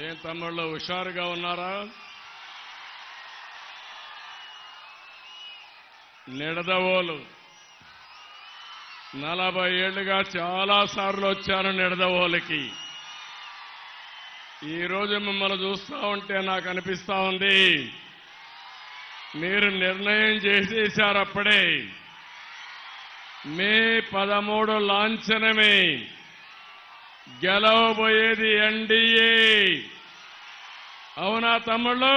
ఏం తమ్ముళ్ళు హుషారుగా ఉన్నారా? నిడదవోలు 40 ఏళ్లుగా చాలా సార్లు వచ్చాను నిడదవోలుకి. ఈరోజు మిమ్మల్ని చూస్తా ఉంటే నాకు అనిపిస్తా ఉంది, మీరు నిర్ణయం చేసేశారు అప్పుడే. మే 13 లాంఛనమే గెలవబోయేది ఎన్డీఏ. అవునా తమ్ముళ్ళు?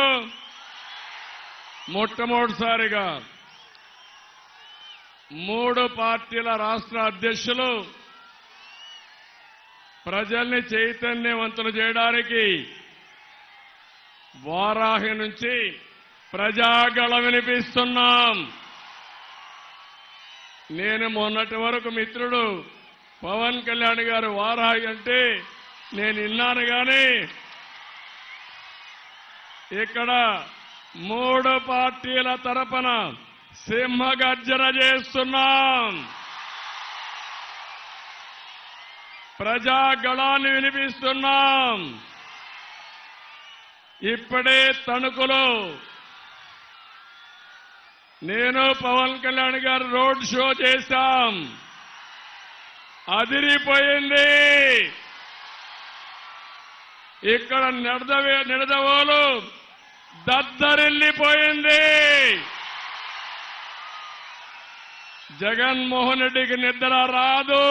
మొట్టమొదటిసారిగా 3 పార్టీల రాష్ట్ర అధ్యక్షులు ప్రజల్ని చైతన్యవంతులు చేయడానికి వారాహి నుంచి ప్రజాగళం వినిపిస్తున్నాం. నేను మొన్నటి వరకు మిత్రుడు పవన్ కళ్యాణ్ గారు వారాహి అంటే నేను విన్నాను, కానీ ఇక్కడ 3 పార్టీల తరపున సింహగర్జన చేస్తున్నాం. ప్రజాగళాన్ని వినిపిస్తున్నాం. ఇప్పుడే తణుకులో నేను పవన్ కళ్యాణ్ గారు రోడ్ షో చేశాం. అదిరిపోయింది. ఇక్కడ నిడదవోలు దద్దరిల్లిపోయింది. జగన్మోహన్ రెడ్డికి నిద్ర రాదు.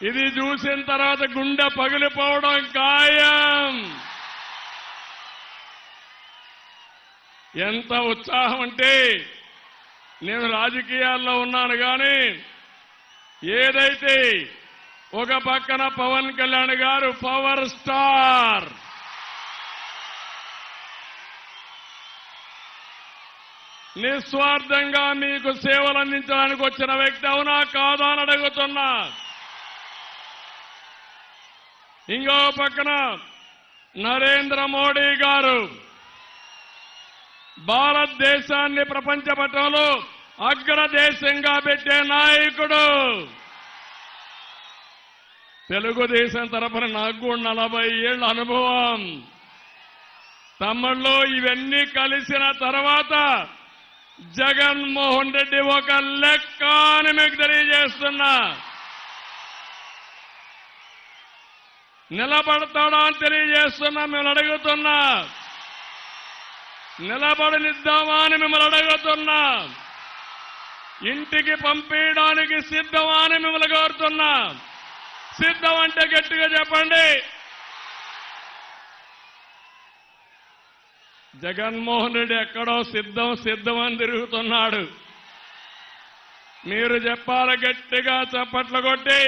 ఇది చూసిన తర్వాత గుండె పగిలిపోవడం ఖాయం. ఎంత ఉత్సాహం అంటే, నేను రాజకీయాల్లో ఉన్నాను, కానీ ఏదైతే ఒక పక్కన పవన్ కళ్యాణ్ గారు పవర్ స్టార్, నిస్వార్థంగా మీకు సేవలు అందించడానికి వచ్చిన వ్యక్తి అవునా కాదా అని అడుగుతున్నా. ఇంకో పక్కన నరేంద్ర మోడీ గారు భారతదేశాన్ని ప్రపంచ పటంలో అగ్రదేశంగా పెట్టే నాయకుడు. తెలుగుదేశం తరఫున నాకు 40 ఏళ్ల అనుభవం. తమ్ముళ్ళు, ఇవన్నీ కలిసిన తర్వాత జగన్మోహన్ రెడ్డి ఒక లెక్క అని మీకు తెలియజేస్తున్నా. నిలబడతాడా అని తెలియజేస్తున్నా. మిమ్మల్ని అడుగుతున్నా, నిలబడనిద్దామా అని మిమ్మల్ని అడుగుతున్నా. ఇంటికి పంపించడానికి సిద్ధమా అని మిమ్మల్ని కోరుతున్నా. సిద్ధం అంటే గట్టిగా చెప్పండి. జగన్మోహన్ రెడ్డి ఎక్కడో సిద్ధం అని తిరుగుతున్నాడు. మీరు చెప్పాలి గట్టిగా చప్పట్లు కొట్టి,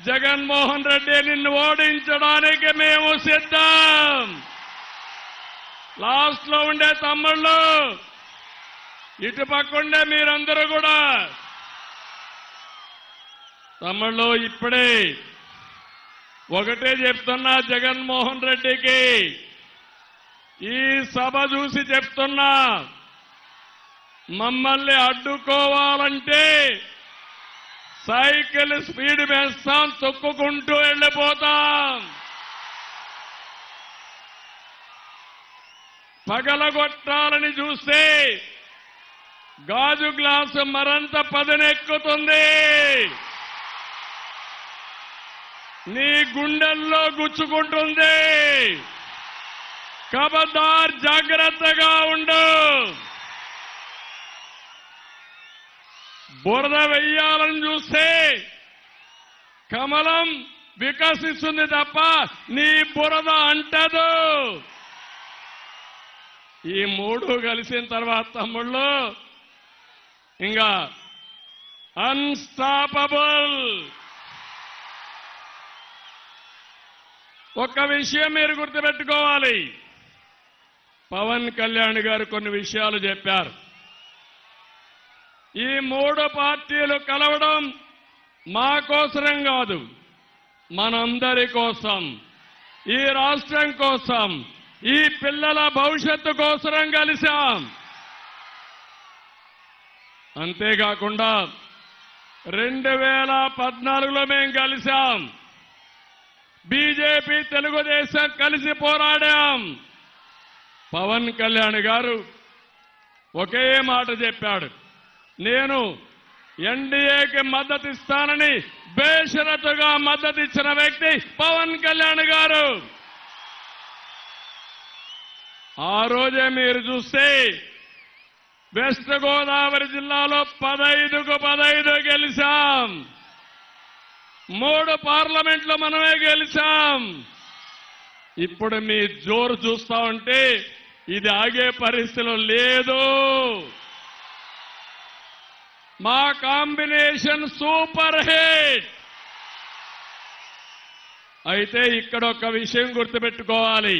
జగన్మోహన్ రెడ్డి నిన్ను ఓడించడానికి మేము సిద్ధం. లాస్ట్ లో ఉండే తమ్ముళ్ళు, ఇటు పక్కుండే మీరందరూ కూడా తమ్ముళ్ళు, ఇప్పుడే ఒకటే చెప్తున్నా జగన్మోహన్ రెడ్డికి, ఈ సభ చూసి చెప్తున్నా, మమ్మల్ని అడ్డుకోవాలంటే సైకిల్ స్పీడ్ వేస్తాం, తొక్కుకుంటూ వెళ్ళిపోతాం. పగలగొట్టాలని చూస్తే గాజు గ్లాసు మరంత పదనెక్కుతుంది. నీ గుండెల్లో గుచ్చుకుంటుంది. ఖబర్దార్, జాగ్రత్తగా ఉండు. బురద వెయ్యాలని చూస్తే కమలం వికసిస్తుంది తప్ప నీ బురద అంటదు. ఈ 3 కలిసిన తర్వాత తమ్ముళ్ళు ఇంకా అన్స్టాపబుల్. ఒక్క విషయం మీరు గుర్తుపెట్టుకోవాలి. పవన్ కళ్యాణ్ గారు కొన్ని విషయాలు చెప్పారు. ఈ 3 పార్టీలు కలవడం మా కోసరం కాదు, మనందరి కోసం, ఈ రాష్ట్రం కోసం, ఈ పిల్లల భవిష్యత్తు కోసరం కలిశాం. అంతేకాకుండా 2014లో మేము కలిశాం. బీజేపీ తెలుగుదేశం కలిసి పోరాడాం. పవన్ కళ్యాణ్ గారు ఒకే మాట చెప్పాడు, నేను ఎన్డీఏకి మద్దతు ఇస్తానని బేషరతుగా మద్దతు ఇచ్చిన వ్యక్తి పవన్ కళ్యాణ్ గారు. ఆ రోజే మీరు చూస్తే వెస్ట్ గోదావరి జిల్లాలో 15కు 15 గెలిచాం. 3 పార్లమెంట్లో మనమే గెలిచాం. ఇప్పుడు మీ జోరు చూస్తా ఉంటే ఇది ఆగే పరిస్థితిలో లేదు. మా కాంబినేషన్ సూపర్ హిట్. అయితే ఇక్కడ ఒక విషయం గుర్తుపెట్టుకోవాలి.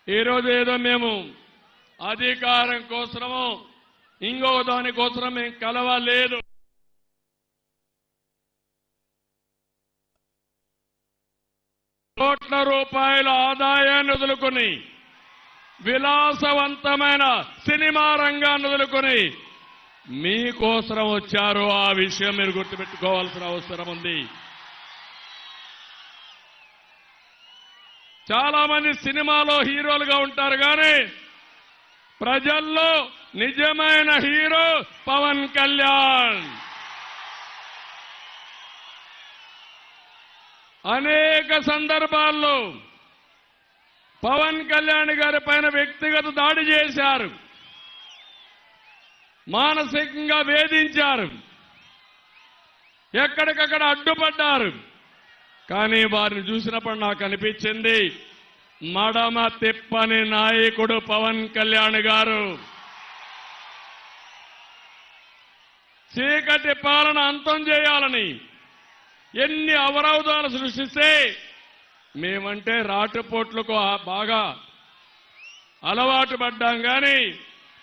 ఈరోజు ఏదో మేము అధికారం కోసమో ఇంకో దానికోసం మేము కలవలేదు. కోట్ల రూపాయల ఆదాయాన్ని వదులుకొని విలాసవంతమైన సినిమా రంగాన్ని వదులుకొని మీకోసం వచ్చారు. ఆ విషయం మీరు గుర్తుపెట్టుకోవాల్సిన అవసరం ఉంది. చాలా మంది సినిమాలో హీరోలుగా ఉంటారు కానీ ప్రజల్లో నిజమైన హీరో పవన్ కళ్యాణ్. అనేక సందర్భాల్లో పవన్ కళ్యాణ్ గారి పైన వ్యక్తిగత దాడి చేశారు, మానసికంగా వేధించారు, ఎక్కడికక్కడ అడ్డుపడ్డారు. కానీ వారిని చూసినప్పుడు నాకు అనిపించింది మడమ తిప్పని నాయకుడు పవన్ కళ్యాణ్ గారు. చీకటి పాలన అంతం చేయాలని ఎన్ని అవరోధాలు సృష్టిస్తే మేమంటే రాటుపోట్లకు బాగా అలవాటు పడ్డాం. కానీ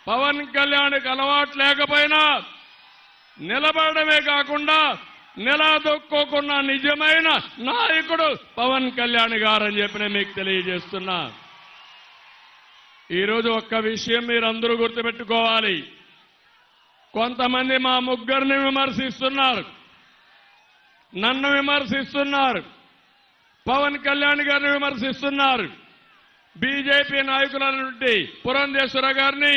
పవన్ కళ్యాణ్కి అలవాటు లేకపోయినా నిలబడమే కాకుండా నిలదొక్కున్న నిజమైన నాయకుడు పవన్ కళ్యాణ్ గారని చెప్పి నేను మీకు తెలియజేస్తున్నా. ఈరోజు ఒక్క విషయం మీరందరూ గుర్తుపెట్టుకోవాలి. కొంతమంది మా ముగ్గురిని విమర్శిస్తున్నారు, నన్ను విమర్శిస్తున్నారు, పవన్ కళ్యాణ్ గారిని విమర్శిస్తున్నారు, బీజేపీ నాయకులైనటువంటి పురంధేశ్వర గారిని,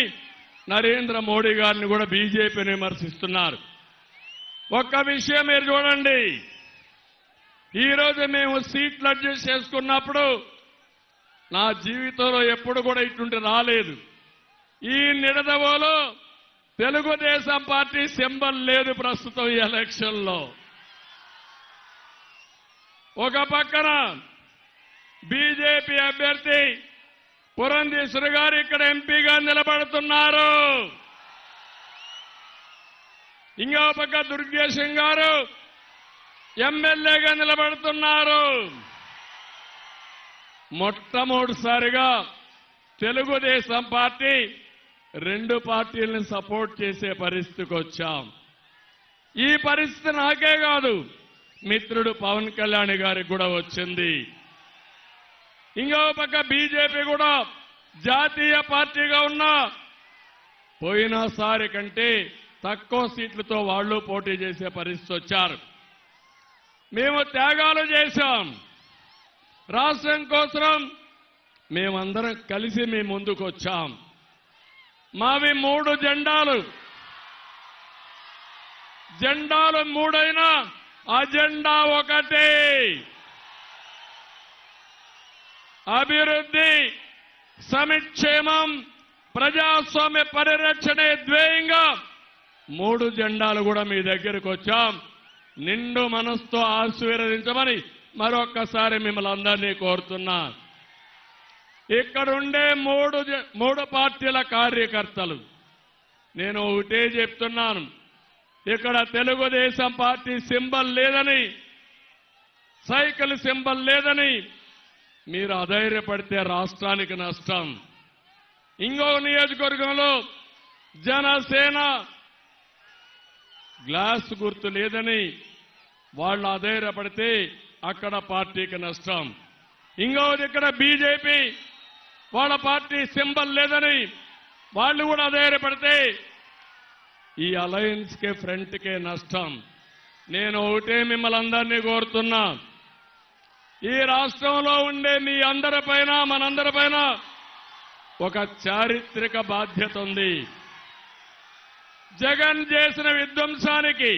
నరేంద్ర మోడీ గారిని కూడా బీజేపీని విమర్శిస్తున్నారు. ఒక్క విషయం మీరు చూడండి, ఈరోజు మేము సీట్లు అడ్జస్ట్ చేసుకున్నప్పుడు నా జీవితంలో ఎప్పుడు కూడా ఇటువంటి రాలేదు. ఈ నిడదవోలో తెలుగుదేశం పార్టీ సింబల్ లేదు ప్రస్తుతం ఈ ఎలక్షన్లో. ఒక పక్కన బీజేపీ అభ్యర్థి పురంధేశ్వర గారు ఇక్కడ ఎంపీగా నిలబడుతున్నారు, ఇంకో పక్క దుర్గేశం గారు ఎమ్మెల్యేగా నిలబడుతున్నారు. మొట్టమొదటిసారిగా తెలుగుదేశం పార్టీ 2 పార్టీలను సపోర్ట్ చేసే పరిస్థితికి వచ్చాం. ఈ పరిస్థితి నాకే కాదు, మిత్రుడు పవన్ కళ్యాణ్ గారికి కూడా వచ్చింది. ఇంకో పక్క బీజేపీ కూడా జాతీయ పార్టీగా ఉన్నా పోయినసారి కంటే తక్కువ సీట్లతో వాళ్ళు పోటీ చేసే పరిస్థితి వచ్చారు. మేము త్యాగాలు చేశాం. రాష్ట్రం కోసం మేమందరం కలిసి మీ ముందుకు వచ్చాం. మావి 3 జెండాలు. జెండాలు 3 అయినా అజెండా ఒకటే. అభివృద్ధి, సంక్షేమం, ప్రజాస్వామ్య పరిరక్షణే ధ్యేయంగా 3 జెండాలు కూడా మీ దగ్గరకు వచ్చాం. నిండు మనసుతో ఆశీర్వదించమని మరొక్కసారి మిమ్మల్ని అందరినీ కోరుతున్నా. ఇక్కడుండే 3 పార్టీల కార్యకర్తలు నేను ఒకటే చెప్తున్నాను, ఇక్కడ తెలుగుదేశం పార్టీ సింబల్ లేదని, సైకిల్ సింబల్ లేదని మీరు అధైర్యపడితే రాష్ట్రానికి నష్టం. ఇంకో నియోజకవర్గంలో జనసేన గ్లాస్ గుర్తు లేదని వాళ్ళు అధైర్యపడితే అక్కడ పార్టీకి నష్టం. ఇంకోది ఇక్కడ బీజేపీ వాళ్ళ పార్టీ సింబల్ లేదని వాళ్ళు కూడా అధైర్యపడితే ఈ అలయన్స్ కే ఫ్రంట్ కే నష్టం. నేను ఒకటే మిమ్మల్ని అందరినీ కోరుతున్నా, ఈ రాష్ట్రంలో ఉండే మీ అందరిపైన మనందరిపైన ఒక చారిత్రక బాధ్యత ఉంది. జగన్ చేసిన విధ్వంసానికి,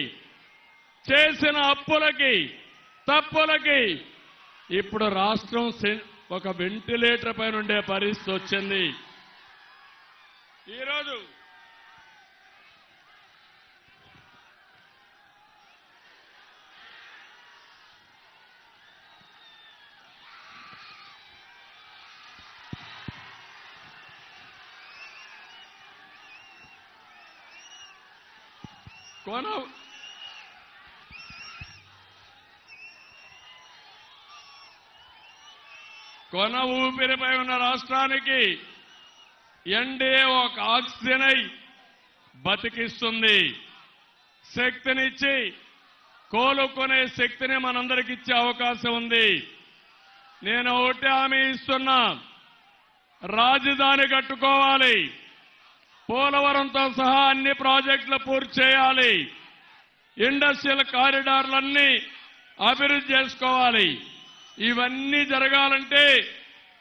చేసిన అప్పులకి, తప్పులకి ఇప్పుడు రాష్ట్రం ఒక వెంటిలేటర్ పైన ఉండే పరిస్థితి వచ్చింది. ఈరోజు కొన ఊపిరిపై ఉన్న రాష్ట్రానికి ఎన్డీఏ ఒక ఆక్సిజన్ అయి బతికిస్తుంది. శక్తినిచ్చి కోలుకునే శక్తిని మనందరికి ఇచ్చే అవకాశం ఉంది. నేను ఒకటి హామీ ఇస్తున్నా, రాజధాని కట్టుకోవాలి, పోలవరంతో సహా అన్ని ప్రాజెక్టులు పూర్తి చేయాలి, ఇండస్ట్రియల్ కారిడార్లన్నీ అభివృద్ధి చేసుకోవాలి. ఇవన్నీ జరగాలంటే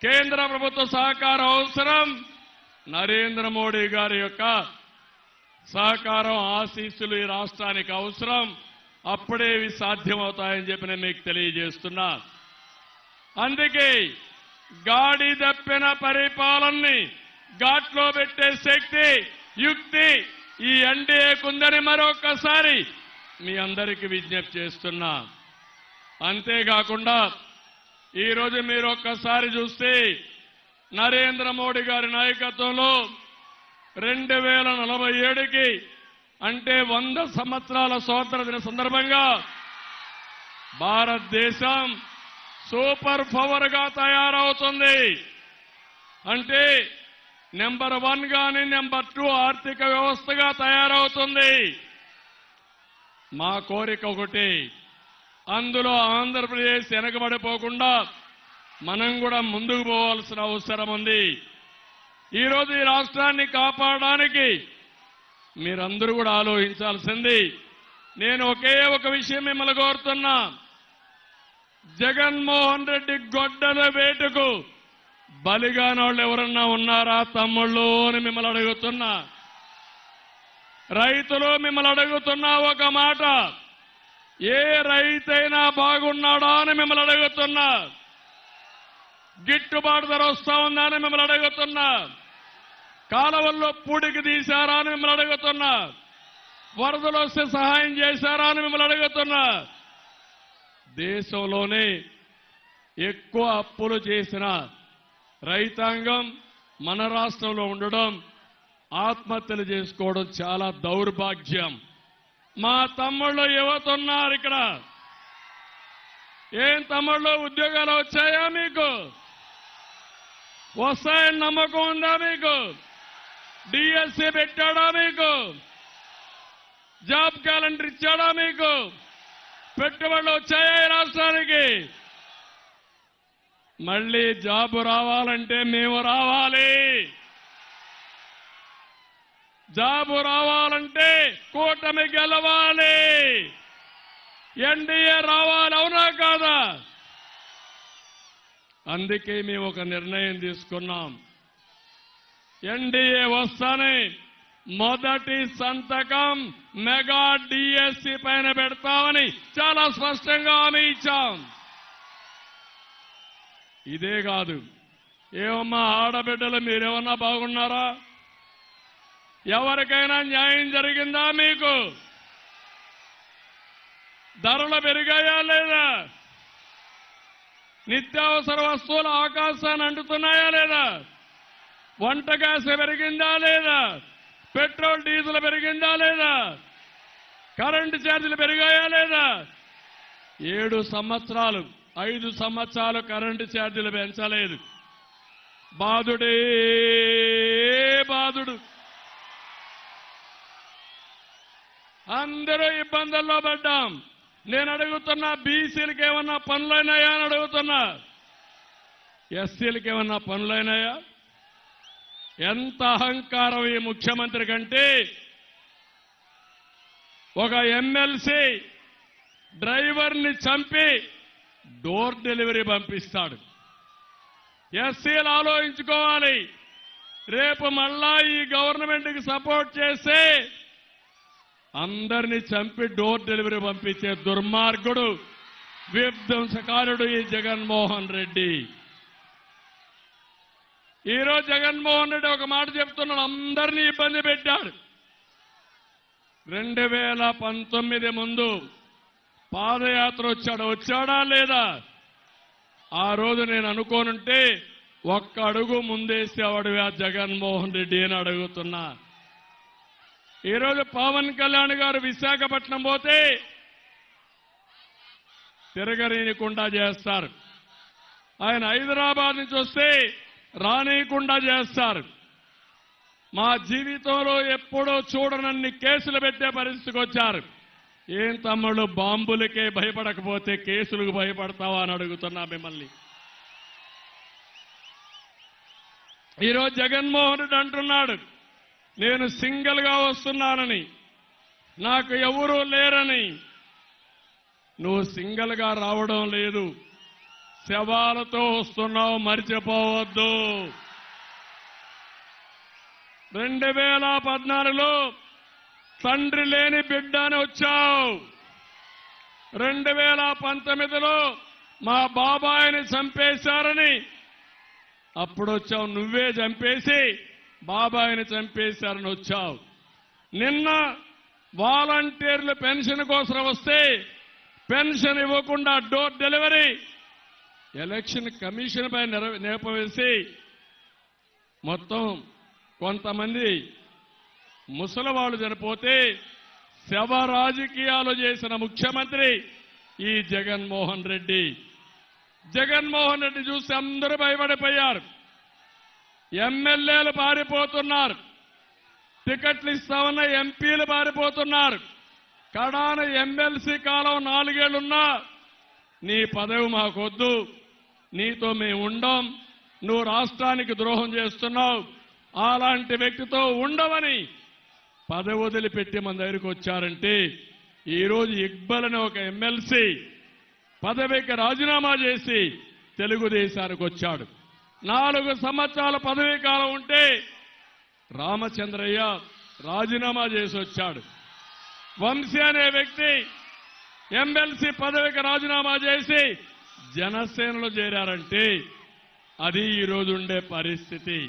కేంద్ర ప్రభుత్వ సహకారం అవసరం. నరేంద్ర మోడీ గారి యొక్క సహకారం, ఆశీస్సులు ఈ రాష్ట్రానికి అవసరం. అప్పుడే ఇవి సాధ్యమవుతాయని చెప్పి నేను మీకు తెలియజేస్తున్నా. అందుకే గాడి తప్పిన పరిపాలనని ఘాట్లో పెట్టే శక్తి, యుక్తి ఈ ఎన్డీఏకుందని మరొకసారి మీ అందరికీ విజ్ఞప్తి చేస్తున్నా. అంతేకాకుండా ఈరోజు మీరు ఒక్కసారి చూస్తే నరేంద్ర మోడీ గారి నాయకత్వంలో 2047కి అంటే 100 సంవత్సరాల స్వాతంత్ర దిన సందర్భంగా భారతదేశం సూపర్ పవర్ గా తయారవుతుంది. అంటే నెంబర్ 1 గాని నెంబర్ 2 ఆర్థిక వ్యవస్థగా తయారవుతుంది. మా కోరిక ఒకటి, అందులో ఆంధ్రప్రదేశ్ వెనకబడిపోకుండా మనం కూడా ముందుకు పోవాల్సిన అవసరం ఉంది. ఈరోజు ఈ రాష్ట్రాన్ని కాపాడడానికి మీరందరూ కూడా ఆలోచించాల్సింది. నేను ఒకే ఒక విషయం మిమ్మల్ని కోరుతున్నా, జగన్మోహన్ రెడ్డి గొడ్డల వేటుకు బలిగానోళ్ళు ఎవరన్నా ఉన్నారా తమ్ముళ్ళు అని మిమ్మల్ని అడుగుతున్నా. రైతులు మిమ్మల్ని అడుగుతున్నా ఒక మాట, ఏ రైతైనా బాగున్నాడా అని మిమ్మల్ని అడుగుతున్నా. గిట్టుబాటు ధర వస్తా ఉందా అని మిమ్మల్ని అడుగుతున్నా. కాలువల్లో పూడికి తీశారా అని మిమ్మల్ని అడుగుతున్నా. వరదలు వస్తే సహాయం చేశారా అని మిమ్మల్ని అడుగుతున్నా. దేశంలోనే ఎక్కువ అప్పులు చేసిన రైతాంగం మన రాష్ట్రంలో ఉండడం, ఆత్మహత్యలు చేసుకోవడం చాలా దౌర్భాగ్యం. మా తమ్ముళ్ళు యువత ఉన్నారు ఇక్కడ. ఏం తమ్ముళ్ళు, ఉద్యోగాలు వచ్చాయా మీకు? వస్తాయని నమ్మకం ఉందా మీకు? డిఎస్సీ పెట్టాడా మీకు? జాబ్ క్యాలెండర్ ఇచ్చాడా మీకు? పెట్టుబడులు వచ్చాయా ఈ రాష్ట్రానికి? మళ్ళీ జాబ్ రావాలంటే మేము రావాలి. జాబు రావాలంటే కూటమి గెలవాలి, ఎన్డీఏ రావాలి. అవునా కాదా? అందుకే మేము ఒక నిర్ణయం తీసుకున్నాం. ఎన్డీఏ వస్తానే మొదటి సంతకం మెగా డిఎస్సీ పైన పెడతామని చాలా స్పష్టంగా హామీ ఇచ్చాం. ఇదే కాదు, ఏమమ్మా ఆడబిడ్డలు మీరేమన్నా బాగున్నారా? ఎవరికైనా న్యాయం జరిగిందా మీకు? ధరలు పెరిగాయా లేదా? నిత్యావసర వస్తువులు ఆకాశాన్ని అంటుతున్నాయా లేదా? వంట గ్యాస్ పెరిగిందా లేదా? పెట్రోల్ డీజిల్ పెరిగిందా లేదా? కరెంటు ఛార్జీలు పెరిగాయా లేదా? 7 సంవత్సరాలు 5 సంవత్సరాలు కరెంటు ఛార్జీలు పెంచలేదు. బాధుడే బాధుడు. అందరూ ఇబ్బందుల్లో పడ్డాం. నేను అడుగుతున్నా, బీసీలకు ఏమన్నా పనులైనాయా అని అడుగుతున్నా. ఎస్సీలకు ఏమన్నా పనులైనాయా? ఎంత అహంకారం ఈ ముఖ్యమంత్రి కంటే! ఒక ఎమ్మెల్సీ డ్రైవర్ని చంపి డోర్ డెలివరీ పంపిస్తాడు. ఎస్సీలు ఆలోచించుకోవాలి. రేపు మళ్ళా ఈ గవర్నమెంట్కి సపోర్ట్ చేస్తే అందరినీ చంపి డోర్ డెలివరీ పంపించే దుర్మార్గుడు, విధ్వంసకారుడు ఈ జగన్మోహన్ రెడ్డి. ఈరోజు జగన్మోహన్ రెడ్డి ఒక మాట చెప్తున్నాడు, అందరినీ ఇబ్బంది పెట్టాడు. 2019 ముందు పాదయాత్ర వచ్చాడా లేదా? ఆ రోజు నేను అనుకోనుంటే ఒక్క అడుగు ముందేసేవాడు ఆ జగన్మోహన్ రెడ్డి అని అడుగుతున్నా. ఈరోజు పవన్ కళ్యాణ్ గారు విశాఖపట్నం పోతే తిరగనీయకుండా చేస్తారు. ఆయన హైదరాబాద్ నుంచి వస్తే రానీయకుండా చేస్తారు. మా జీవితంలో ఎప్పుడూ చూడనన్ని కేసులు పెట్టే పరిస్థితికి వచ్చారు. ఏం తమ్ముళ్ళు, బాంబులకే భయపడకపోతే కేసులకు భయపడతావా అని అడుగుతున్నా మిమ్మల్ని. ఈరోజు జగన్మోహన్ రెడ్డి అంటున్నాడు, నేను సింగిల్ గా వస్తున్నానని, నాకు ఎవరూ లేరని. నువ్వు సింగిల్ గా రావడం లేదు, శవాలతో వస్తున్నావు, మర్చిపోవద్దు. 2014లో తండ్రి లేని బిడ్డ అని వచ్చావు. 2019లో మా బాబాయిని చంపేశారని అప్పుడు వచ్చావు. నువ్వే చంపేసి బాబాయిని చంపేశారని వచ్చావు. నిన్న వాలంటీర్లు పెన్షన్ కోసం వస్తే పెన్షన్ ఇవ్వకుండా డోర్ డెలివరీ ఎలక్షన్ కమిషన్ పై నేపవేసి మొత్తం కొంతమంది ముసలివాళ్లు చనిపోతే శవ రాజకీయాలు చేసిన ముఖ్యమంత్రి ఈ జగన్మోహన్ రెడ్డి. జగన్మోహన్ రెడ్డి చూసి అందరూ భయపడిపోయారు. ఎమ్మెల్యేలు పారిపోతున్నారు, టికెట్లు ఇస్తామన్న ఎంపీలు పారిపోతున్నారు. కడాన ఎమ్మెల్సీ కాలం 4 ఏళ్లున్నా నీ పదవి మాకొద్దు, నీతో మేము ఉండం, నువ్వు రాష్ట్రానికి ద్రోహం చేస్తున్నావు, అలాంటి వ్యక్తితో ఉండవని పదవి వదిలిపెట్టి మన దగ్గరికి వచ్చారంటే ఈరోజు ఇక్బల్ అనే ఒక ఎమ్మెల్సీ పదవికి రాజీనామా చేసి తెలుగుదేశానికి వచ్చాడు. 4 సంవత్సరాల పదవీ కాలం ఉంటే రామచంద్రయ్య రాజీనామా చేసి వచ్చాడు. వంశీ అనే వ్యక్తి ఎమ్మెల్సీ పదవికి రాజీనామా చేసి జనసేనలో చేరారంటే అది ఈరోజు ఉండే పరిస్థితి.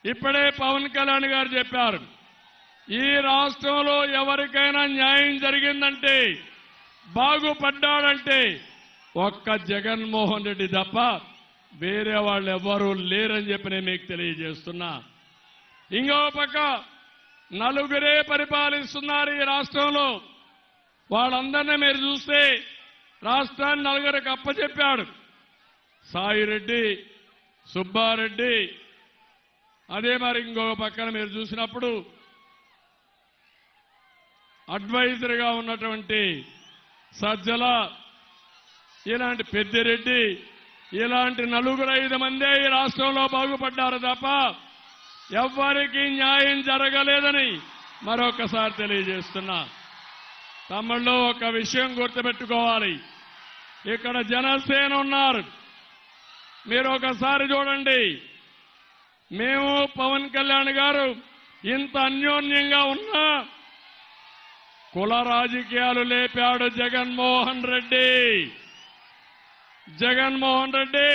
ఇప్పుడే పవన్ కళ్యాణ్ గారు చెప్పారు, ఈ రాష్ట్రంలో ఎవరికైనా న్యాయం జరిగిందంటే, బాగుపడ్డాడంటే ఒక్క జగన్మోహన్ రెడ్డి తప్ప వేరే వాళ్ళు ఎవ్వరూ లేరని చెప్పి నేను మీకు తెలియజేస్తున్నా. ఇంకో పక్క నలుగురే పరిపాలిస్తున్నారు ఈ రాష్ట్రంలో. వాళ్ళందరినీ మీరు చూస్తే రాష్ట్రాన్ని నలుగురికి అప్పచెప్పాడు. సాయిరెడ్డి, సుబ్బారెడ్డి, అదే మరి ఇంకో పక్కన మీరు చూసినప్పుడు అడ్వైజర్గా ఉన్నటువంటి సజ్జల, ఇలాంటి పెద్దిరెడ్డి, ఇలాంటి 4-5 మందే ఈ రాష్ట్రంలో బాగుపడ్డారు తప్ప ఎవ్వరికీ న్యాయం జరగలేదని మరొకసారి తెలియజేస్తున్నా. తమ్ముళ్ళు, ఒక విషయం గుర్తుపెట్టుకోవాలి, ఇక్కడ జనసేన ఉన్నారు. మీరు ఒకసారి చూడండి, మేము పవన్ కళ్యాణ్ గారు ఇంత అన్యోన్యంగా ఉన్నా కుల రాజకీయాలు లేపాడు జగన్మోహన్ రెడ్డి. జగన్మోహన్ రెడ్డి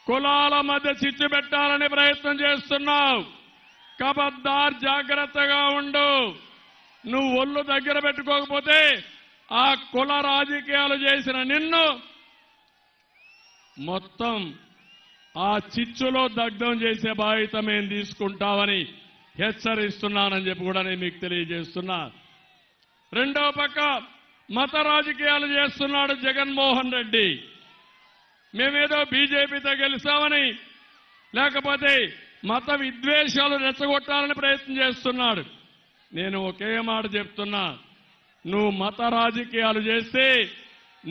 కులాల మధ్య చిచ్చు పెట్టాలని ప్రయత్నం చేస్తున్నావు. కబద్దార్, జాగ్రత్తగా ఉండు. నువ్వు ఒళ్ళు దగ్గర పెట్టుకోకపోతే ఆ కుల రాజకీయాలు చేసిన నిన్ను మొత్తం ఆ చిచ్చులో దగ్ధం చేసే బాధ్యత మేము తీసుకుంటామని హెచ్చరిస్తున్నానని చెప్పి కూడా నేను మీకు తెలియజేస్తున్నా. రెండో పక్క మత రాజకీయాలు చేస్తున్నాడు జగన్మోహన్ రెడ్డి. మేమేదో బీజేపీతో గెలిచామని, లేకపోతే మత విద్వేషాలు రెచ్చగొట్టాలని ప్రయత్నం చేస్తున్నాడు. నేను ఒకే మాట చెప్తున్నా, నువ్వు మత రాజకీయాలు చేస్తే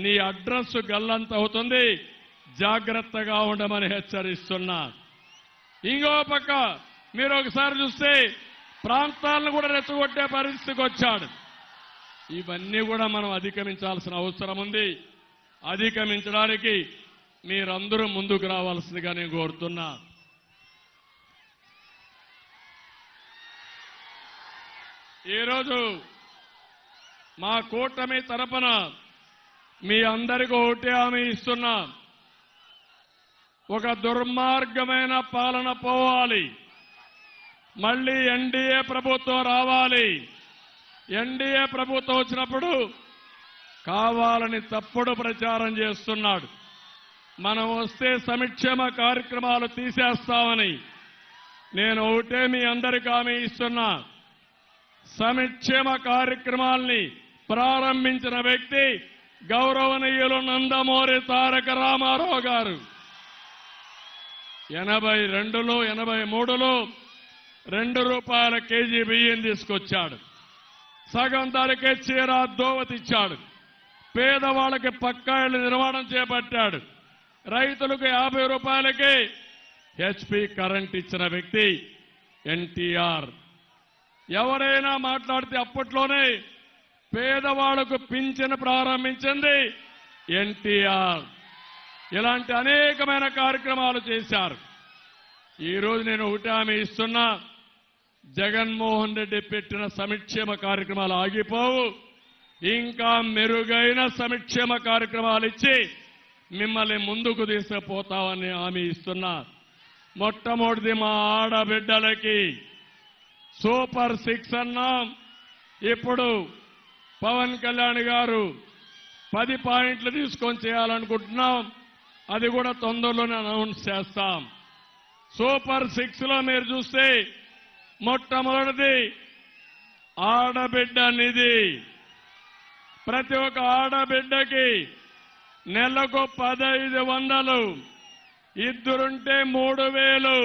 నీ అడ్రస్ గల్లంత అవుతుంది, జాగ్రత్తగా ఉండమని హెచ్చరిస్తున్నా. ఇంకో పక్క మీరు ఒకసారి చూస్తే ప్రాంతాలను కూడా రెచ్చగొట్టే పరిస్థితికి వచ్చాడు. ఇవన్నీ కూడా మనం అధిగమించాల్సిన అవసరం ఉంది. అధిగమించడానికి మీరందరూ ముందుకు రావాల్సిందిగా నేను కోరుతున్నా. ఈరోజు మా కూటమి తరపున మీ అందరికీ ఒకటే హామీ ఇస్తున్నా. ఒక దుర్మార్గమైన పాలన పోవాలి, మళ్ళీ ఎన్డీఏ ప్రభుత్వం రావాలి. ఎన్డీఏ ప్రభుత్వం వచ్చినప్పుడు కావాలని తప్పుడు ప్రచారం చేస్తున్నాడు. మనం వస్తే సంక్షేమ కార్యక్రమాలు తీసేస్తామని. నేను ఒకటే మీ అందరికీ హామీ ఇస్తున్నా. సంక్షేమ కార్యక్రమాల్ని ప్రారంభించిన వ్యక్తి గౌరవనీయులు నందమూరి తారక రామారావు గారు. 82లో 83లో ₹2 కేజీ బియ్యం తీసుకొచ్చాడు. సగం ధరకే చీర దోవతిచ్చాడు. పేదవాళ్ళకి పక్కా ఇళ్ల నిర్మాణం చేపట్టాడు. రైతులకు ₹50కి హెచ్పి కరెంట్ ఇచ్చిన వ్యక్తి ఎన్టీఆర్. ఎవరైనా మాట్లాడితే అప్పట్లోనే పేదవాళ్లకు పింఛను ప్రారంభించింది ఎన్టీఆర్. ఇలాంటి అనేకమైన కార్యక్రమాలు చేశారు. ఈరోజు నేను ఒకటి హామీ ఇస్తున్నా. జగన్మోహన్ రెడ్డి పెట్టిన సంక్షేమ కార్యక్రమాలు ఆగిపోవు. ఇంకా మెరుగైన సంక్షేమ కార్యక్రమాలు ఇచ్చి మిమ్మల్ని ముందుకు తీసుకుపోతామని హామీ ఇస్తున్నా. మొట్టమొదటిది మా ఆడబిడ్డలకి సూపర్ 6 అన్నాం. ఇప్పుడు పవన్ కళ్యాణ్ గారు 10 పాయింట్లు తీసుకొని చేయాలనుకుంటున్నాం. అది కూడా తొందరలోనే అనౌన్స్ చేస్తాం. సూపర్ 6లో మీరు చూస్తే మొట్టమొదటిది ఆడబిడ్డ నిధి. ప్రతి ఒక్క ఆడబిడ్డకి నెలకు 1500, ఇద్దరుంటే 3000,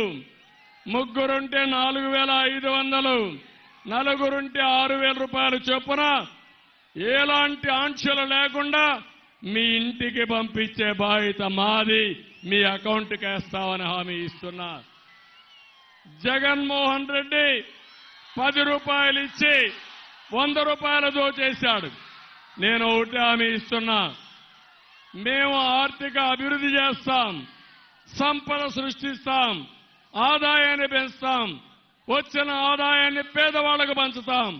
ముగ్గురుంటే 4500, నలుగురుంటే ₹6000 చొప్పున ఎలాంటి ఆంక్షలు లేకుండా మీ ఇంటికి పంపించే బాధ్యత మాది. మీ అకౌంట్కి వేస్తామని హామీ ఇస్తున్నా. జగన్మోహన్ రెడ్డి ₹10 ఇచ్చి ₹100 దోచేశాడు. నేను ఒకటి హామీ ఇస్తున్నా. మేము ఆర్థిక అభివృద్ధి చేస్తాం, సంపద సృష్టిస్తాం, ఆదాయాన్ని పెంచుతాం, వచ్చిన ఆదాయాన్ని పేదవాళ్లకు పంచుతాం.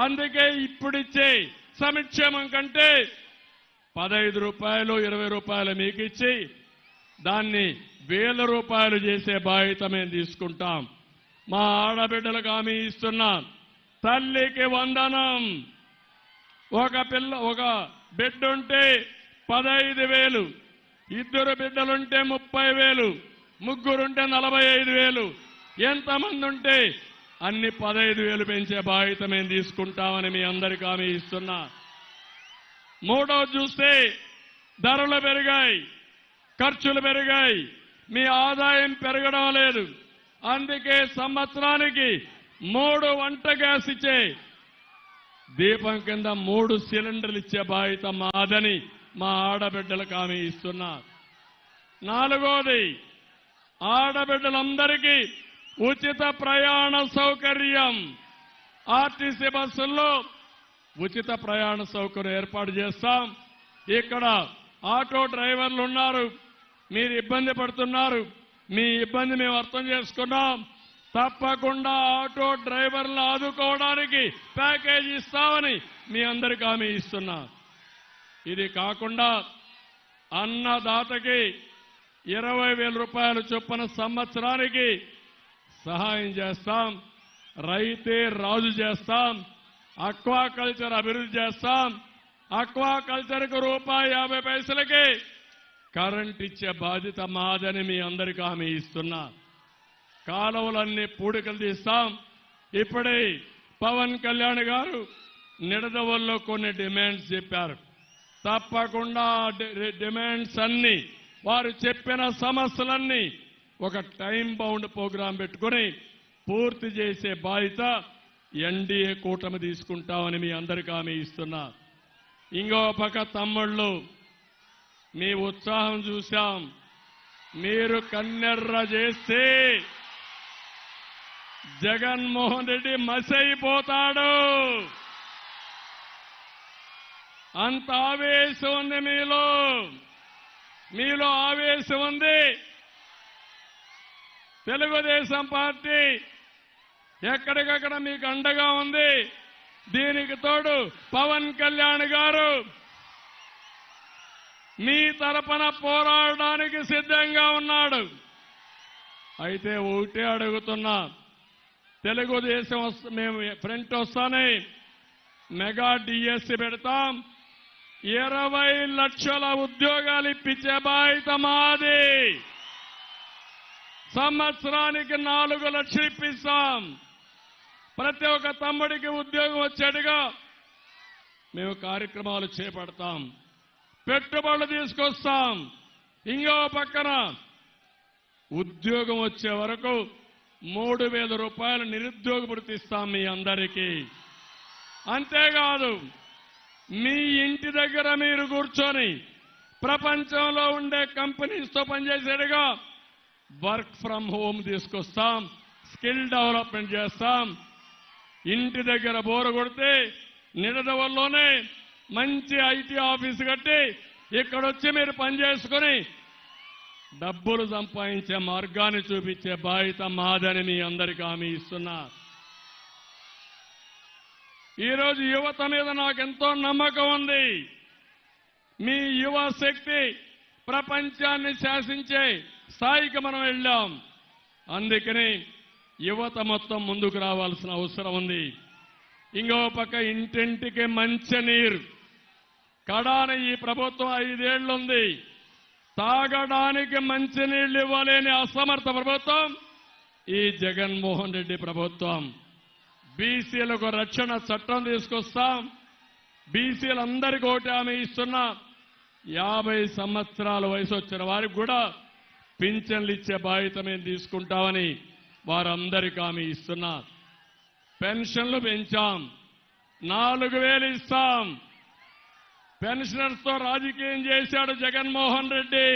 అందుకే ఇప్పుడిచ్చే సంక్షేమం కంటే ₹15, ₹20 మీకు ఇచ్చి దాన్ని ₹1000 చేసే బాధ్యత మేము తీసుకుంటాం. మా ఆడబిడ్డలకు హామీ ఇస్తున్నా. తల్లికి వందనం. ఒక బిడ్డ ఉంటే 15,000, ఇద్దరు బిడ్డలుంటే 30,000, ముగ్గురుంటే 45,000, ఎంతమంది ఉంటే అన్ని 15,000 పెంచే బాధ్యత మేము తీసుకుంటామని మీ అందరికీ హామీ ఇస్తున్నా. మూడోది చూస్తే ధరలు పెరిగాయి, ఖర్చులు పెరిగాయి, మీ ఆదాయం పెరగడం లేదు. అందుకే సంవత్సరానికి 3 వంట గ్యాస్ ఇచ్చే దీపం కింద 3 సిలిండర్లు ఇచ్చే బాధ్యత మాదని మా ఆడబిడ్డలకు హామీ ఇస్తున్నా. నాలుగోది ఆడబిడ్డలందరికీ ఉచిత ప్రయాణ సౌకర్యం. ఆర్టీసీ బస్సుల్లో ఉచిత ప్రయాణ సౌకర్యం ఏర్పాటు చేస్తాం. ఇక్కడ ఆటో డ్రైవర్లు ఉన్నారు, మీరు ఇబ్బంది పడుతున్నారు. మీ ఇబ్బంది మేము అర్థం చేసుకున్నాం. తప్పకుండా ఆటో డ్రైవర్లు ఆదుకోవడానికి ప్యాకేజీ ఇస్తామని మీ అందరికీ హామీ ఇస్తున్నా. ఇది కాకుండా అన్నదాతకి ₹20,000 చొప్పున సంవత్సరానికి సహాయం చేస్తాం. రైతే రాజు చేస్తాం. అక్వాకల్చర్ అభివృద్ధి చేస్తాం. అక్వాకల్చర్కు ₹1.50కి కరెంట్ ఇచ్చే బాధ్యత మాదని మీ అందరికీ హామీ ఇస్తున్నా. కాలువలన్నీ పూడికలు తీస్తాం. ఇప్పుడే పవన్ కళ్యాణ్ గారు నిడదవల్లో కొన్ని డిమాండ్స్ చెప్పారు. తప్పకుండా డిమాండ్స్ అన్ని, వారు చెప్పిన సమస్యలన్నీ ఒక టైం బౌండ్ ప్రోగ్రాం పెట్టుకుని పూర్తి చేసే బాధ్యత ఎన్డీఏ కూటమి తీసుకుంటామని మీ అందరికీ హామీ ఇస్తున్నా. ఇంకో పక్క తమ్ముళ్ళు, మీ ఉత్సాహం చూశాం. మీరు కన్నెర్ర చేస్తే జగన్మోహన్ రెడ్డి మసైపోతాడు. అంత ఆవేశం ఉంది మీలో ఆవేశం ఉంది. తెలుగుదేశం పార్టీ ఎక్కడికక్కడ మీకు అండగా ఉంది. దీనికి తోడు పవన్ కళ్యాణ్ గారు మీ తరపున పోరాడడానికి సిద్ధంగా ఉన్నాడు. అయితే ఒకటే అడుగుతున్నా, తెలుగుదేశం మేము ఫ్రంట్ వస్తానే మెగా డిఎస్సి పెడతాం, 20 లక్షల ఉద్యోగాలు ఇప్పించే బాధ్యత మాది. సంవత్సరానికి 4 లక్షలు ఇప్పిస్తాం. ప్రతి ఒక్క తమ్ముడికి ఉద్యోగం వచ్చేట్టుగా మేము కార్యక్రమాలు చేపడతాం, పెట్టుబడులు తీసుకొస్తాం. ఇంకో పక్కన ఉద్యోగం వచ్చే వరకు 3,000 రూపాయలు నిరుద్యోగ భృతి ఇస్తాం మీ అందరికీ. అంతేకాదు, మీ ఇంటి దగ్గర మీరు కూర్చొని ప్రపంచంలో ఉండే కంపెనీస్తో పనిచేసేట్టుగా వర్క్ ఫ్రం హోమ్ తీసుకొస్తాం, స్కిల్ డెవలప్మెంట్ చేస్తాం. ఇంటి దగ్గర బోరు కొడితే నిడదవల్లోనే మంచి ఐటీ ఆఫీస్ కట్టి ఇక్కడొచ్చి మీరు పనిచేసుకుని డబ్బులు సంపాదించే మార్గాన్ని చూపించే బాధ్యత మాదని మీ అందరికీ హామీ ఇస్తున్నా. ఈరోజు యువత మీద నాకెంతో నమ్మకం ఉంది. మీ యువ శక్తి ప్రపంచాన్ని శాసించే స్థాయికి మనం వెళ్ళాం. అందుకని యువత మొత్తం ముందుకు రావాల్సిన అవసరం ఉంది. ఇంకో పక్క ఇంటింటికి మంచినీరు కడాన ఈ ప్రభుత్వం 5 ఏళ్లుంది. తాగడానికి మంచినీళ్లు ఇవ్వలేని అసమర్థ ప్రభుత్వం ఈ జగన్మోహన్ రెడ్డి ప్రభుత్వం. బీసీలకు రక్షణ చట్టం తీసుకొస్తాం. బీసీలందరికీ ఒకటి హామీ ఇస్తున్నా, 50 సంవత్సరాల వయసు వచ్చిన వారికి కూడా పింఛన్లు ఇచ్చే బాధ్యత మేము తీసుకుంటామని వారందరికీ హామీ ఇస్తున్నా. పెన్షన్లు పెంచాం, 4,000 ఇస్తాం. పెన్షనర్స్ తో రాజకీయం చేశాడు జగన్మోహన్ రెడ్డి.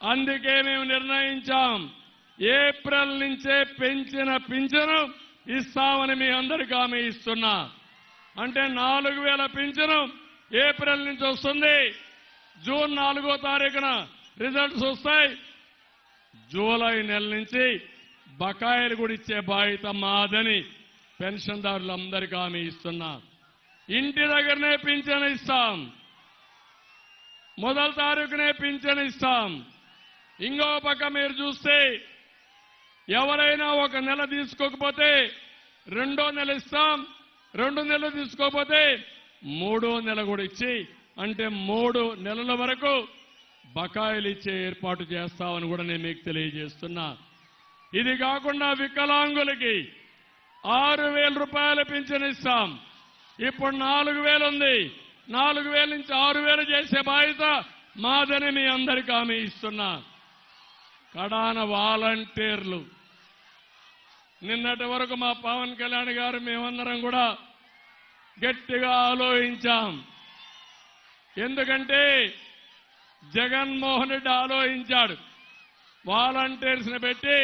అందుకే మేము నిర్ణయించాం, ఏప్రిల్ నుంచే పెంచిన పింఛను ఇస్తామని మీ అందరికీ హామీ ఇస్తున్నా. అంటే 4,000 పింఛను ఏప్రిల్ నుంచి వస్తుంది. జూన్ 4వ తారీఖున రిజల్ట్స్ వస్తాయి. జూలై నెల నుంచి బకాయిలు కూడా ఇచ్చే బాధ్యత మాదని పెన్షన్దారులందరికీ హామీ ఇస్తున్నా. ఇంటి దగ్గరనే పింఛను ఇస్తాం, 1వ తారీఖునే పింఛను ఇస్తాం. ఇంకో పక్క మీరు చూస్తే ఎవరైనా 1 నెల తీసుకోకపోతే 2వ నెల ఇస్తాం, 2 నెలలు తీసుకోకపోతే 3వ నెల కూడా ఇచ్చి, అంటే 3 నెలల వరకు బకాయిలు ఇచ్చే ఏర్పాటు చేస్తామని కూడా నేను మీకు తెలియజేస్తున్నా. ఇది కాకుండా వికలాంగులకి 6,000 రూపాయల పింఛను ఇస్తాం. ఇప్పుడు 4,000 ఉంది. 4,000 నుంచి 6,000 చేసే బాధ్యత మాదని మీ అందరికీ హామీ ఇస్తున్నా. కడాన వాలంటీర్లు, నిన్నటి వరకు మా పవన్ కళ్యాణ్ గారు మేమందరం కూడా గట్టిగా ఆలోచించాం. ఎందుకంటే జగన్మోహన్ రెడ్డి ఆలోచించాడు, వాలంటీర్స్ ని పెట్టి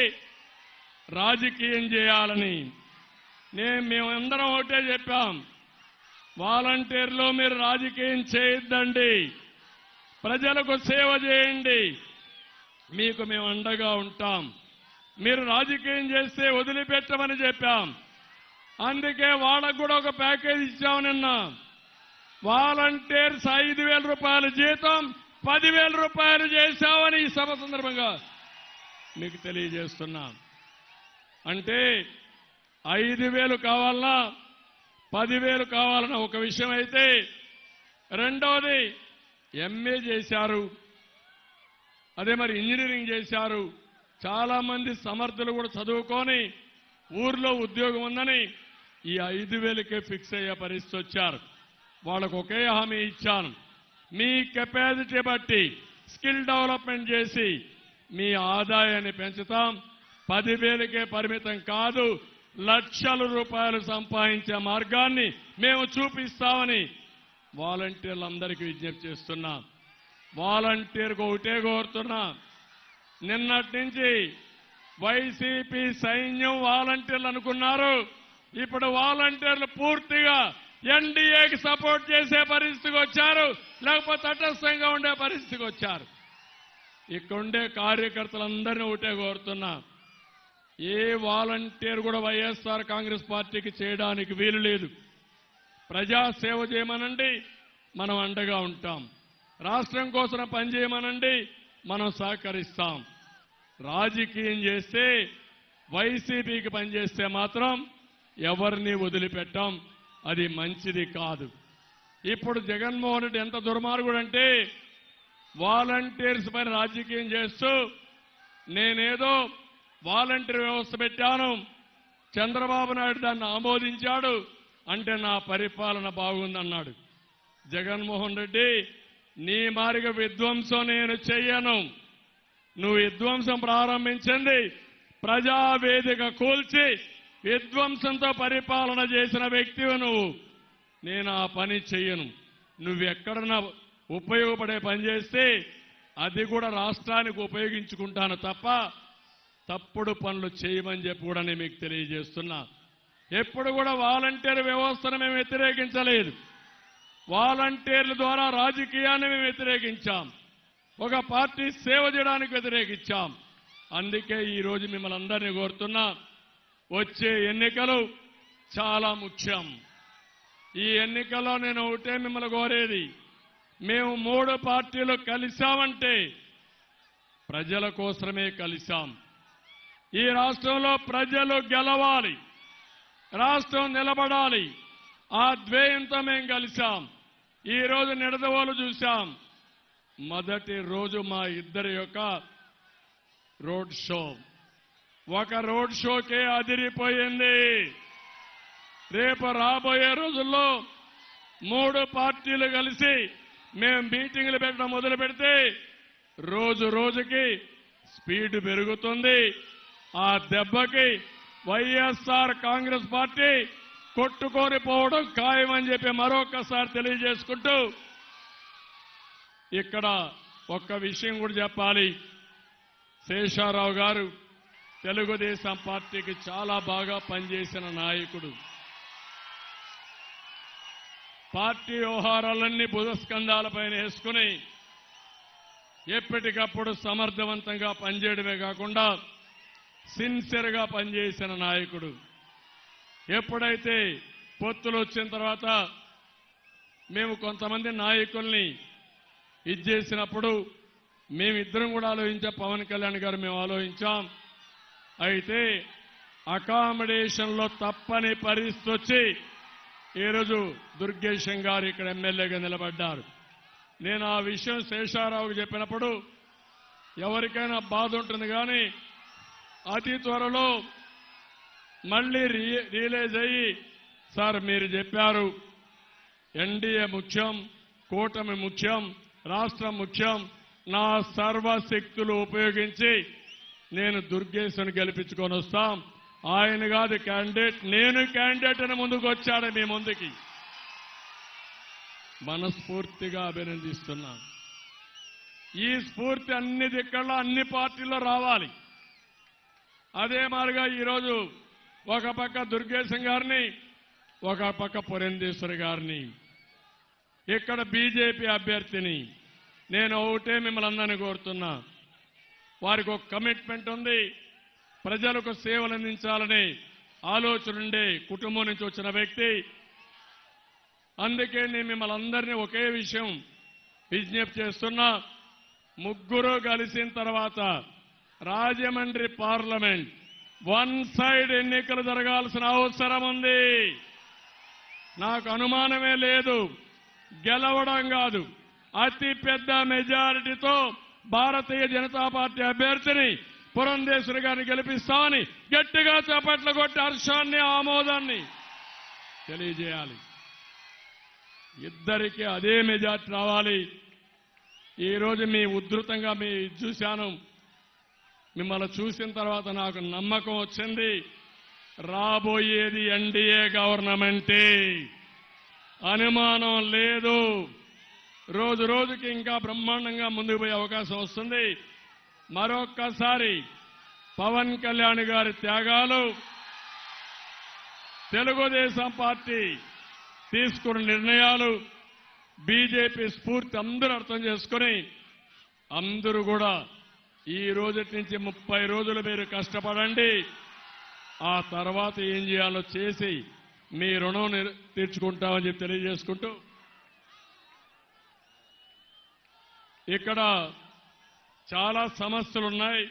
రాజకీయం చేయాలని. మేమందరం ఒకటే చెప్పాం, వాలంటీర్లు మీరు రాజకీయం చేయొద్దండి, ప్రజలకు సేవ చేయండి, మీకు మేము అండగా ఉంటాం. మీరు రాజకీయం చేస్తే వదిలిపెట్టమని చెప్పాం. అందుకే వాళ్ళకు కూడా ఒక ప్యాకేజ్ ఇచ్చాం. నిన్న వాలంటీర్స్ 5,000 రూపాయల జీతం 10,000 రూపాయలు చేశామని ఈ సభ సందర్భంగా మీకు తెలియజేస్తున్నాం. అంటే 5,000 కావాలన్నా 10,000 కావాలన్న ఒక విషయం అయితే, రెండవది ఎంఏ చేశారు, అదే మరి ఇంజనీరింగ్ చేశారు. చాలా మంది సమర్థులు కూడా చదువుకొని ఊర్లో ఉద్యోగం ఉందని ఈ 5,000కే ఫిక్స్ అయ్యే పరిస్థితి వచ్చారు. వాళ్ళకు ఒకే హామీ ఇచ్చాను, మీ కెపాసిటీ బట్టి స్కిల్ డెవలప్మెంట్ చేసి మీ ఆదాయాన్ని పెంచుతాం. 10,000కే పరిమితం కాదు, లక్షల రూపాయలు సంపాదించే మార్గాన్ని మేము చూపిస్తామని వాలంటీర్లందరికీ విజ్ఞప్తి చేస్తున్నాం. వాలంటీర్కు ఒకటే కోరుతున్నా, నిన్నటి నుంచి వైసీపీ సైన్యం వాలంటీర్లు అనుకున్నారు. ఇప్పుడు వాలంటీర్లు పూర్తిగా ఎన్డీఏకి సపోర్ట్ చేసే పరిస్థితికి వచ్చారు, లేకపోతే తటస్థంగా ఉండే పరిస్థితికి వచ్చారు. ఇక్కడుండే కార్యకర్తలందరినీ ఒకటే కోరుతున్నా, ఏ వాలంటీర్ కూడా వైఎస్ఆర్ కాంగ్రెస్ పార్టీకి చేయడానికి వీలు లేదు. ప్రజాసేవ చేయమనండి, మనం అండగా ఉంటాం. రాష్ట్రం కోసం పనిచేయమనండి, మనం సహకరిస్తాం. రాజకీయం చేస్తే, వైసీపీకి పనిచేస్తే మాత్రం ఎవరిని వదిలిపెట్టాం. అది మంచిది కాదు. ఇప్పుడు జగన్మోహన్ రెడ్డి ఎంత దుర్మార్గుడంటే, వాలంటీర్స్ పైన రాజకీయం చేస్తూ నేనేదో వాలంటీర్ వ్యవస్థ పెట్టాను, చంద్రబాబు నాయుడు దాన్ని ఆమోదించాడు అంటే నా పరిపాలన బాగుందన్నాడు. జగన్మోహన్ రెడ్డి, నీ మారిగా విధ్వంసం నేను చెయ్యను. నువ్వు విధ్వంసం ప్రారంభించింది ప్రజావేదిక కూల్చి విధ్వంసంతో పరిపాలన చేసిన వ్యక్తివి నువ్వు. నేను ఆ పని చెయ్యను. నువ్వెక్కడన్నా ఉపయోగపడే పని చేస్తే అది కూడా రాష్ట్రానికి ఉపయోగించుకుంటాను తప్ప తప్పుడు పనులు చేయమని చెప్పి కూడా నేను మీకు తెలియజేస్తున్నా. ఎప్పుడు కూడా వాలంటీర్ వ్యవస్థను మేము వ్యతిరేకించలేదు. వాలంటీర్ల ద్వారా రాజకీయాన్ని మేము వ్యతిరేకించాం. ఒక పార్టీ సేవ చేయడానికి వ్యతిరేకించాం. అందుకే ఈరోజు మిమ్మల్ని అందరినీ కోరుతున్నా, వచ్చే ఎన్నికలు చాలా ముఖ్యం. ఈ ఎన్నికల్లో నేను ఒకటే మిమ్మల్ని కోరేది, మేము 3 పార్టీలు కలిశామంటే ప్రజల కోసమే కలిశాం. ఈ రాష్ట్రంలో ప్రజలు గెలవాలి, రాష్ట్రం నిలబడాలి. ఆ ధ్యేయంతో మేము కలిశాం. ఈ రోజు నిడదవోలు చూశాం. మొదటి రోజు మా ఇద్దరి యొక్క రోడ్ షో, ఒక రోడ్ షోకే అదిరిపోయింది. రేపు రాబోయే రోజుల్లో 3 పార్టీలు కలిసి మేము మీటింగులు పెట్టడం మొదలు పెడితే రోజు రోజుకి స్పీడ్ పెరుగుతుంది. ఆ దెబ్బకి వైఎస్ఆర్ కాంగ్రెస్ పార్టీ కొట్టుకొని పోవడం ఖాయమని చెప్పి మరొకసారి తెలియజేసుకుంటూ, ఇక్కడ ఒక్క విషయం కూడా చెప్పాలి. శేషారావు గారు తెలుగుదేశం పార్టీకి చాలా బాగా పనిచేసిన నాయకుడు. పార్టీ వ్యవహారాలన్నీ భుజస్కంధాలపైన వేసుకుని ఎప్పటికప్పుడు సమర్థవంతంగా పనిచేయడమే కాకుండా సిన్సియర్గా పనిచేసిన నాయకుడు. ఎప్పుడైతే పొత్తులు వచ్చిన తర్వాత మేము కొంతమంది నాయకుల్ని ఇచ్చేసినప్పుడు మేమిద్దరం కూడా ఆలోచించాం. పవన్ కళ్యాణ్ గారు మేము ఆలోచించాం. అయితే అకామిడేషన్లో తప్పని పరిస్థితి వచ్చి ఈరోజు దుర్గేశం గారు ఇక్కడ ఎమ్మెల్యేగా నిలబడ్డారు. నేను ఆ విషయం శేషారావుకు చెప్పినప్పుడు ఎవరికైనా బాధ ఉంటుంది, కానీ అతి త్వరలో మళ్ళీ రియలైజ్ అయ్యి, సార్ మీరు చెప్పారు ఎన్డీఏ ముఖ్యం, కూటమి ముఖ్యం, రాష్ట్రం ముఖ్యం, నా సర్వశక్తులు ఉపయోగించి నేను దుర్గేశను గెలిపించుకొని వస్తాం. ఆయన కాదు క్యాండిడేట్, నేను క్యాండిడేట్ అని ముందుకు వచ్చాడు మీ ముందుకి. మనస్ఫూర్తిగా అభినందిస్తున్నాను. ఈ స్ఫూర్తి అన్ని దిక్కల్లో అన్ని పార్టీల్లో రావాలి. అదే మాదిరిగా ఈరోజు ఒక పక్క దుర్గేశం గారిని, ఒక పక్క పురంధేశ్వరి గారిని, ఇక్కడ బీజేపీ అభ్యర్థిని నేను ఒకటే మిమ్మల్ని అందరినీ కోరుతున్నా. వారికి ఒక కమిట్మెంట్ ఉంది, ప్రజలకు సేవలు అందించాలనే ఆలోచన ఉండే కుటుంబం నుంచి వచ్చిన వ్యక్తి. అందుకే నేను మిమ్మల్ని అందరినీ ఒకే విషయం విజ్ఞప్తి చేస్తున్నా. ముగ్గురు కలిసిన తర్వాత రాజమండ్రి పార్లమెంట్ వన్ సైడ్ ఎన్నికలు జరగాల్సిన అవసరం ఉంది. నాకు అనుమానమే లేదు, గెలవడం కాదు, అతి పెద్ద మెజారిటీతో భారతీయ జనతా పార్టీ అభ్యర్థిని పురంధేశ్వరి గారిని గెలిపిస్తామని గట్టిగా చప్పట్లు కొట్టి హర్షాన్ని, ఆమోదాన్ని తెలియజేయాలి. ఇద్దరికి అదే మెజార్టీ రావాలి. ఈరోజు మీ ఉధృతంగా మీ చూశాను. మిమ్మల్ని చూసిన తర్వాత నాకు నమ్మకం వచ్చింది, రాబోయేది ఎన్డీఏ గవర్నమెంటే, అనుమానం లేదు. రోజు రోజుకి ఇంకా బ్రహ్మాండంగా ముందుకు పోయే అవకాశం వస్తుంది. మరొక్కసారి పవన్ కళ్యాణ్ గారి త్యాగాలు, తెలుగుదేశం పార్టీ తీసుకున్న నిర్ణయాలు బీజేపీ స్ఫూర్తి అందరూ అర్థం చేసుకుని అందరూ కూడా ఈ రోజు నుంచి 30 రోజులు మీరు కష్టపడండి. ఆ తర్వాత ఏం చేయాలో చేసి మీ రుణం తీర్చుకుంటామని చెప్పి తెలియజేసుకుంటూ ఇక్కడ చాలా సమస్యలు ఉన్నాయి.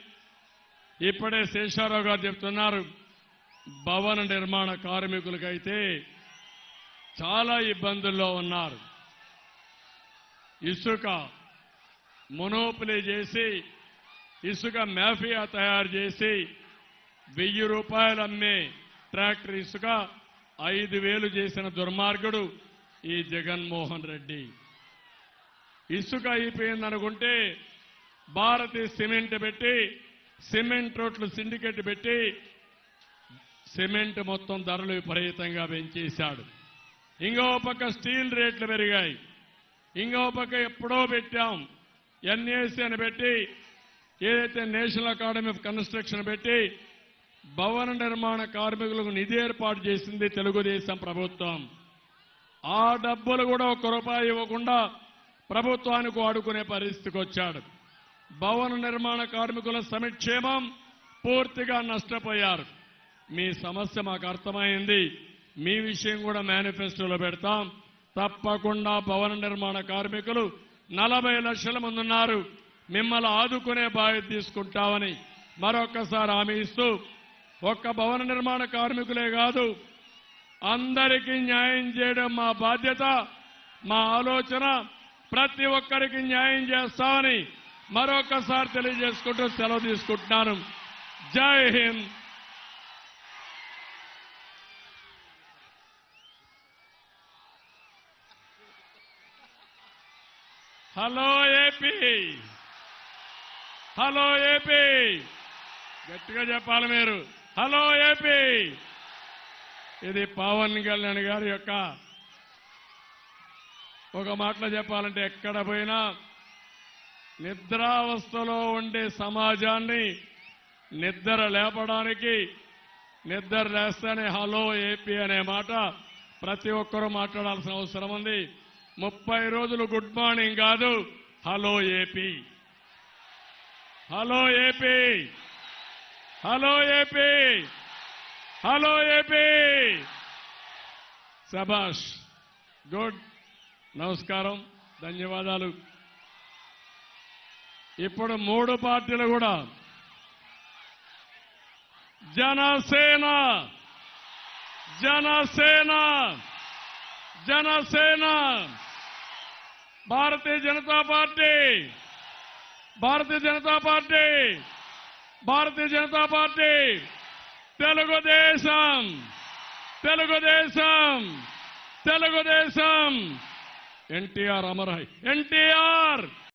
ఇప్పుడే శేషారావు గారు చెప్తున్నారు, భవన నిర్మాణ కార్మికులకైతే చాలా ఇబ్బందుల్లో ఉన్నారు. ఇసుక మొనోపలి చేసి ఇసుక మాఫియా తయారు చేసి 1000 రూపాయలు అమ్మే ట్రాక్టర్ ఇసుక 5000 చేసిన దుర్మార్గుడు ఈ జగన్మోహన్ రెడ్డి. ఇసుక అయిపోయిందనుకుంటే భారతీయ సిమెంట్ పెట్టి సిమెంట్ రోడ్లు సిండికేట్ పెట్టి సిమెంట్ మొత్తం ధరలు విపరీతంగా పెంచేశాడు. ఇంకో పక్క స్టీల్ రేట్లు పెరిగాయి. ఇంకో పక్క ఎప్పుడో పెట్టాం ఎన్ఏసీ అని పెట్టి ఏదైతే నేషనల్ అకాడమీ ఆఫ్ కన్స్ట్రక్షన్ పెట్టి భవన నిర్మాణ కార్మికులకు నిధి ఏర్పాటు చేసింది తెలుగుదేశం ప్రభుత్వం. ఆ డబ్బులు కూడా ₹1 ఇవ్వకుండా ప్రభుత్వానికి వాడుకునే పరిస్థితికి వచ్చాడు. భవన నిర్మాణ కార్మికుల సంక్షేమం పూర్తిగా నష్టపోయారు. మీ సమస్య మాకు అర్థమైంది. మీ విషయం కూడా మేనిఫెస్టోలో పెడతాం. తప్పకుండా భవన నిర్మాణ కార్మికులు 40 లక్షల మంది ఉన్నారు. మిమ్మల్ని ఆదుకునే బాధ్యత తీసుకుంటామని మరొక్కసారి హామీ ఇస్తూ, ఒక్క భవన నిర్మాణ కార్మికులే కాదు అందరికీ న్యాయం చేయడం మా బాధ్యత, మా ఆలోచన. ప్రతి ఒక్కరికి న్యాయం చేస్తామని మరొకసారి తెలియజేసుకుంటూ సెలవు తీసుకుంటున్నాను. జై Hind. Hello AP, hello AP, గట్టిగా చెప్పాలి మీరు. Hello AP. ఇది పవన్ కళ్యాణ్ గారి యొక్క ఒక మాటలో చెప్పాలంటే ఎక్కడ పోయినా నిద్రావస్థలో ఉండే సమాజాన్ని నిద్ర లేపడానికి, నిద్ర లేస్తేనే హలో ఏపీ అనే మాట ప్రతి ఒక్కరూ మాట్లాడాల్సిన అవసరం ఉంది. 30 రోజులు గుడ్ మార్నింగ్ కాదు, hello AP, hello AP, hello AP, hello AP. శభాష్, గుడ్. నమస్కారం, ధన్యవాదాలు. ఇప్పుడు 3 పార్టీలు కూడా Janasena, Janasena, Janasena, Bharatiya Janata party, Bharatiya Janata party, Bharatiya Janata party, Telugu Desam, Telugu Desam, Telugu Desam. NTR Amar high, NTR.